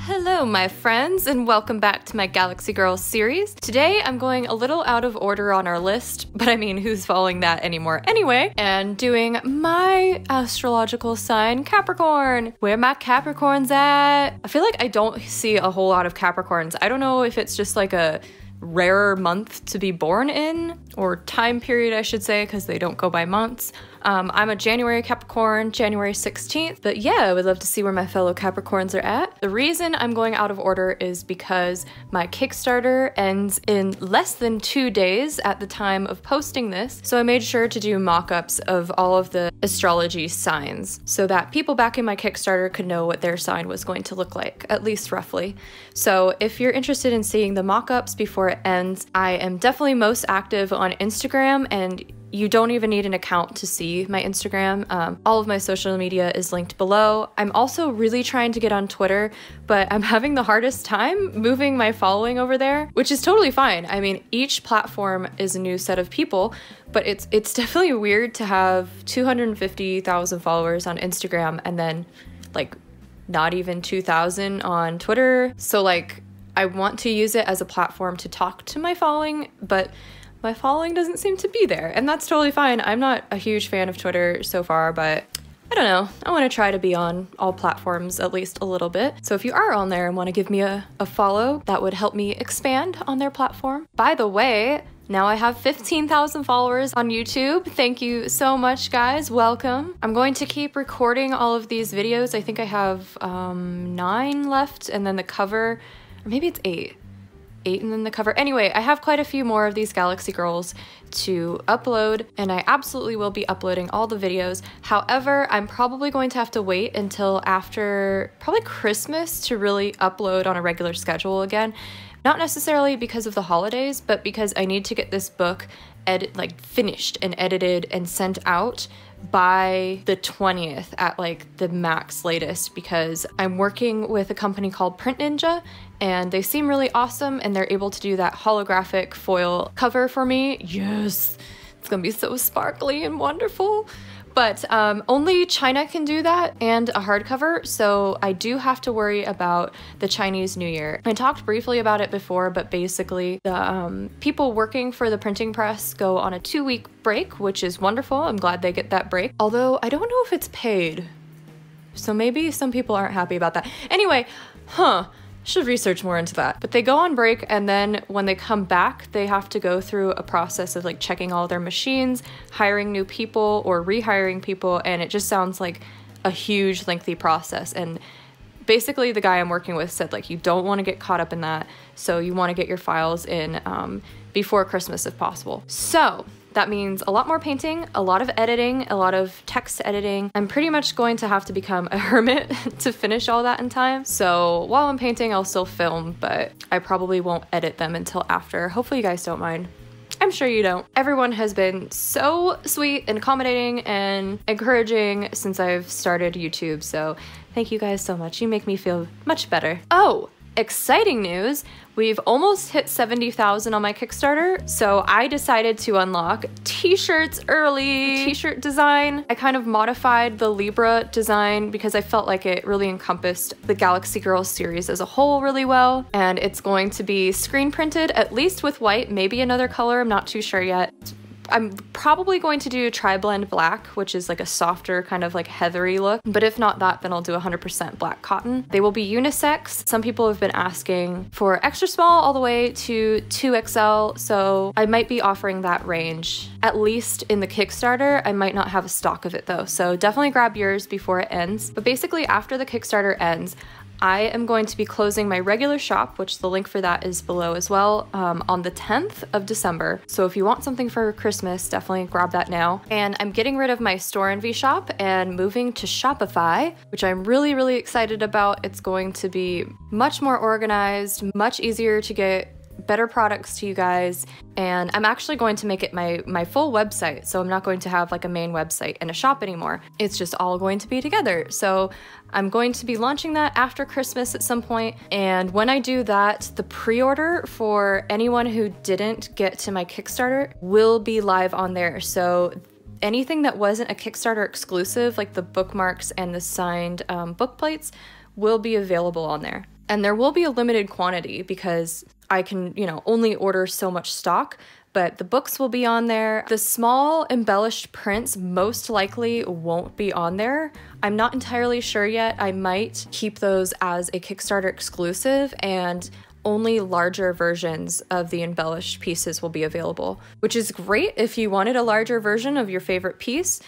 Hello my friends, and welcome back to my Galaxy Girls series. Today I'm going a little out of order on our list, but I mean, who's following that anymore anyway, and doing my astrological sign, Capricorn. Where my Capricorns at? I feel like I don't see a whole lot of Capricorns. I don't know if it's just like a rarer month to be born in, or time period I should say, because they don't go by months. I'm a January Capricorn, January 16th, but yeah, I would love to see where my fellow Capricorns are at. The reason I'm going out of order is because my Kickstarter ends in less than 2 days at the time of posting this, so I made sure to do mock-ups of all of the astrology signs so that people back in my Kickstarter could know what their sign was going to look like, at least roughly. So if you're interested in seeing the mock-ups before it ends, I am definitely most active on Instagram, and you don't even need an account to see my Instagram. All of my social media is linked below. I'm also really trying to get on Twitter, but I'm having the hardest time moving my following over there, which is totally fine. I mean, each platform is a new set of people, but it's definitely weird to have 250,000 followers on Instagram and then like not even 2,000 on Twitter. So like, I want to use it as a platform to talk to my following, but my following doesn't seem to be there, and that's totally fine. I'm not a huge fan of Twitter so far, but I don't know. I want to try to be on all platforms at least a little bit. So if you are on there and want to give me a follow, that would help me expand on their platform. By the way, now I have 15,000 followers on YouTube. Thank you so much, guys. Welcome. I'm going to keep recording all of these videos. I think I have 9 left, and then the cover, or maybe it's 8 and then the cover. Anyway, I have quite a few more of these Galaxy Girls to upload, and I absolutely will be uploading all the videos. However, I'm probably going to have to wait until after probably Christmas to really upload on a regular schedule again. Not necessarily because of the holidays, but because I need to get this book finished and edited and sent out by the 20th at like the max latest, because I'm working with a company called Print Ninja, and they seem really awesome, and they're able to do that holographic foil cover for me. Yes, it's gonna be so sparkly and wonderful. But only China can do that, and a hardcover, so I do have to worry about the Chinese New Year. I talked briefly about it before, but basically the people working for the printing press go on a 2-week break, which is wonderful. I'm glad they get that break. Although I don't know if it's paid, so maybe some people aren't happy about that. Anyway, should research more into that. But they go on break, and then when they come back, they have to go through a process of like checking all their machines, hiring new people or rehiring people, and it just sounds like a huge lengthy process. And basically the guy I'm working with said like, you don't want to get caught up in that, so you want to get your files in before Christmas if possible. So that means a lot more painting, a lot of editing, a lot of text editing. I'm pretty much going to have to become a hermit to finish all that in time. So while I'm painting, I'll still film, but I probably won't edit them until after. Hopefully you guys don't mind. I'm sure you don't. Everyone has been so sweet and accommodating and encouraging since I've started YouTube, so thank you guys so much. You make me feel much better. Oh, exciting news! We've almost hit 70,000 on my Kickstarter, so I decided to unlock t-shirts early. T-shirt design. I kind of modified the Libra design because I felt like it really encompassed the Galaxy Girls series as a whole really well, and it's going to be screen printed, at least with white, maybe another color, I'm not too sure yet. I'm probably going to do tri-blend black, which is like a softer kind of like heathery look, but if not that, then I'll do 100% black cotton. They will be unisex. Some people have been asking for extra small all the way to 2XL, so I might be offering that range, at least in the Kickstarter. I might not have a stock of it though, so definitely grab yours before it ends. But basically after the Kickstarter ends, I am going to be closing my regular shop, which the link for that is below as well, on the 10th of December. So if you want something for Christmas, definitely grab that now. And I'm getting rid of my Store Envy shop and moving to Shopify, which I'm really, really excited about. It's going to be much more organized, much easier to get better products to you guys, and I'm actually going to make it my full website, so I'm not going to have like a main website and a shop anymore. It's just all going to be together. So I'm going to be launching that after Christmas at some point, and when I do that, the pre-order for anyone who didn't get to my Kickstarter will be live on there. So anything that wasn't a Kickstarter exclusive, like the bookmarks and the signed book plates, will be available on there. And there will be a limited quantity because I can, only order so much stock, but the books will be on there. The small embellished prints most likely won't be on there. I'm not entirely sure yet. I might keep those as a Kickstarter exclusive, and only larger versions of the embellished pieces will be available, which is great if you wanted a larger version of your favorite piece.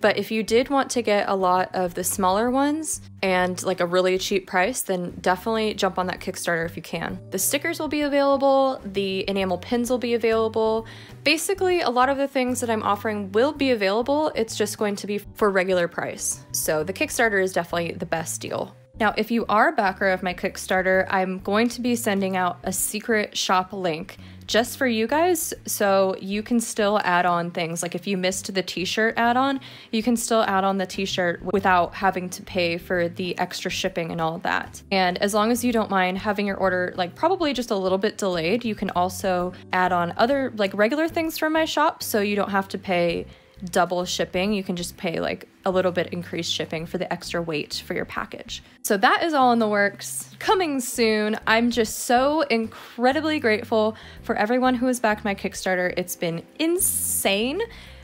But if you did want to get a lot of the smaller ones and like a really cheap price, then definitely jump on that Kickstarter if you can. The stickers will be available, the enamel pins will be available. Basically, a lot of the things that I'm offering will be available. It's just going to be for regular price. So the Kickstarter is definitely the best deal. Now, if you are a backer of my Kickstarter, I'm going to be sending out a secret shop link just for you guys, so you can still add on things. Like if you missed the t-shirt add-on, you can still add on the t-shirt without having to pay for the extra shipping and all of that. And as long as you don't mind having your order like probably just a little bit delayed, you can also add on other like regular things from my shop, so you don't have to pay double shipping. You can just pay like a little bit increased shipping for the extra weight for your package. So that is all in the works, coming soon. I'm just so incredibly grateful for everyone who has backed my Kickstarter. It's been insane.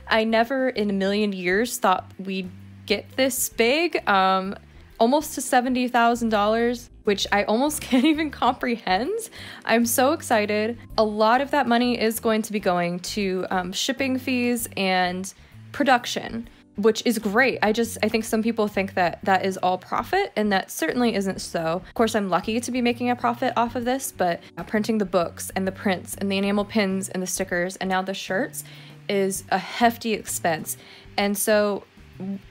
I never in a million years thought we'd get this big, almost to $70,000, which I almost can't even comprehend. I'm so excited. A lot of that money is going to be going to shipping fees and production, which is great. I think some people think that that is all profit, and that certainly isn't so. Of course, I'm lucky to be making a profit off of this, but printing the books and the prints and the enamel pins and the stickers and now the shirts is a hefty expense. And so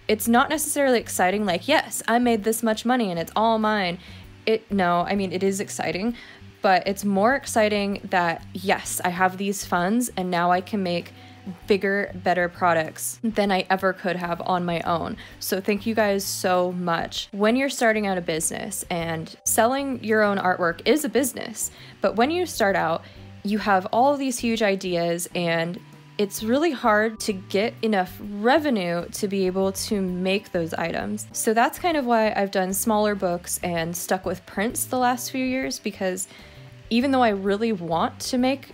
it's not necessarily exciting like, yes, I made this much money and it's all mine. No, I mean, it is exciting, but it's more exciting that, yes, I have these funds and now I can make bigger, better products than I ever could have on my own. So thank you guys so much. When you're starting out a business, and selling your own artwork is a business, but when you start out, you have all these huge ideas and it's really hard to get enough revenue to be able to make those items. So that's kind of why I've done smaller books and stuck with prints the last few years, because even though I really want to make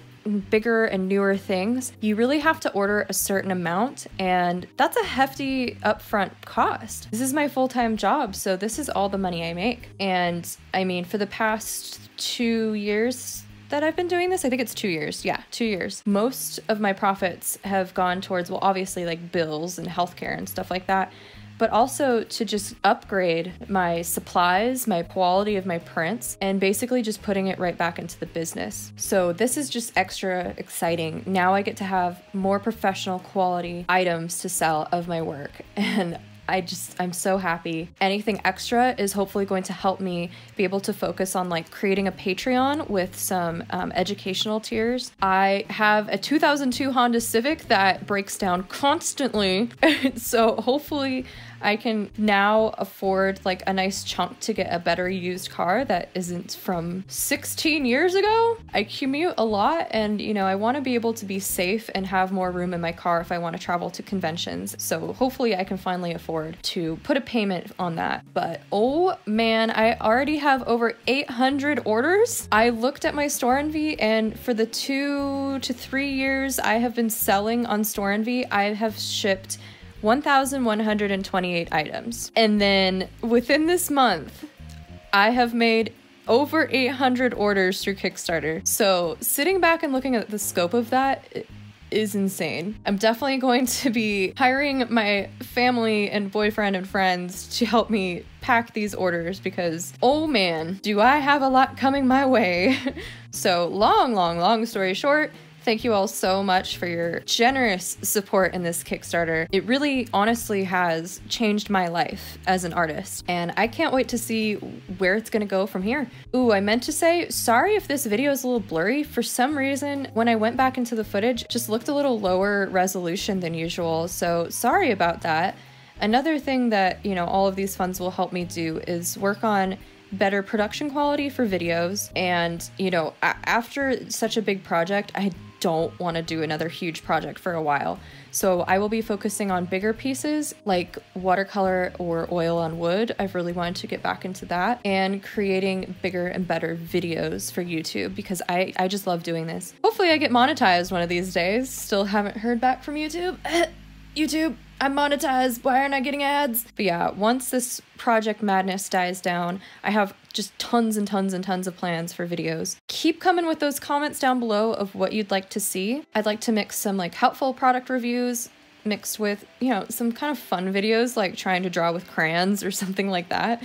bigger and newer things, you really have to order a certain amount, and that's a hefty upfront cost. This is my full-time job, so this is all the money I make. And I mean, for the past 2 years that I've been doing this, I think it's 2 years. Yeah, 2 years. Most of my profits have gone towards, well, obviously like bills and healthcare and stuff like that, but also to just upgrade my supplies, my quality of my prints, and basically just putting it right back into the business. So this is just extra exciting. Now I get to have more professional quality items to sell of my work, and I'm so happy. Anything extra is hopefully going to help me be able to focus on like creating a Patreon with some educational tiers. I have a 2002 Honda Civic that breaks down constantly. So hopefully I can now afford like a nice chunk to get a better used car that isn't from 16 years ago. I commute a lot, and I want to be able to be safe and have more room in my car if I want to travel to conventions. So hopefully I can finally afford to put a payment on that. But oh man, I already have over 800 orders. I looked at my Store Envy, and for the 2 to 3 years I have been selling on Store Envy, I have shipped 1,128 items. And then within this month, I have made over 800 orders through Kickstarter. So sitting back and looking at the scope of that is insane. I'm definitely going to be hiring my family and boyfriend and friends to help me pack these orders, because oh man, do I have a lot coming my way. So long story short, thank you all so much for your generous support in this Kickstarter. It really honestly has changed my life as an artist, and I can't wait to see where it's gonna go from here. Ooh, I meant to say, sorry if this video is a little blurry. For some reason, when I went back into the footage, it just looked a little lower resolution than usual, so sorry about that. Another thing that, all of these funds will help me do is work on better production quality for videos. And, after such a big project, I don't want to do another huge project for a while. So I will be focusing on bigger pieces like watercolor or oil on wood. I've really wanted to get back into that, and creating bigger and better videos for YouTube because I just love doing this. Hopefully I get monetized one of these days. Still haven't heard back from YouTube. YouTube, I'm monetized. Why aren't I getting ads? But yeah, once this project madness dies down, I have just tons and tons and tons of plans for videos. Keep coming with those comments down below of what you'd like to see. I'd like to mix some like helpful product reviews mixed with, you know, some kind of fun videos like trying to draw with crayons or something like that.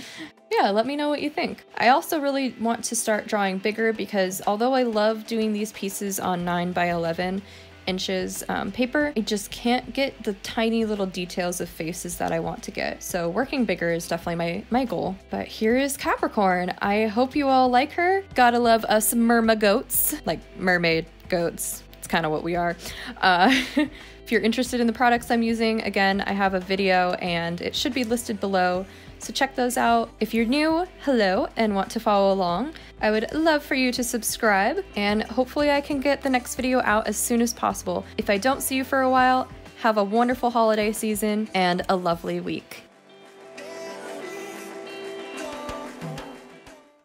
Yeah, let me know what you think. I also really want to start drawing bigger because although I love doing these pieces on 9 by 11 inches paper, I just can't get the tiny little details of faces that I want to get. So working bigger is definitely my goal. But here is Capricorn. I hope you all like her. Gotta love us merma goats, like mermaid goats. It's kind of what we are. If you're interested in the products I'm using, again, I have a video and it should be listed below. So check those out. If you're new, hello, and want to follow along, I would love for you to subscribe, and hopefully I can get the next video out as soon as possible. If I don't see you for a while, have a wonderful holiday season and a lovely week.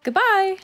Goodbye!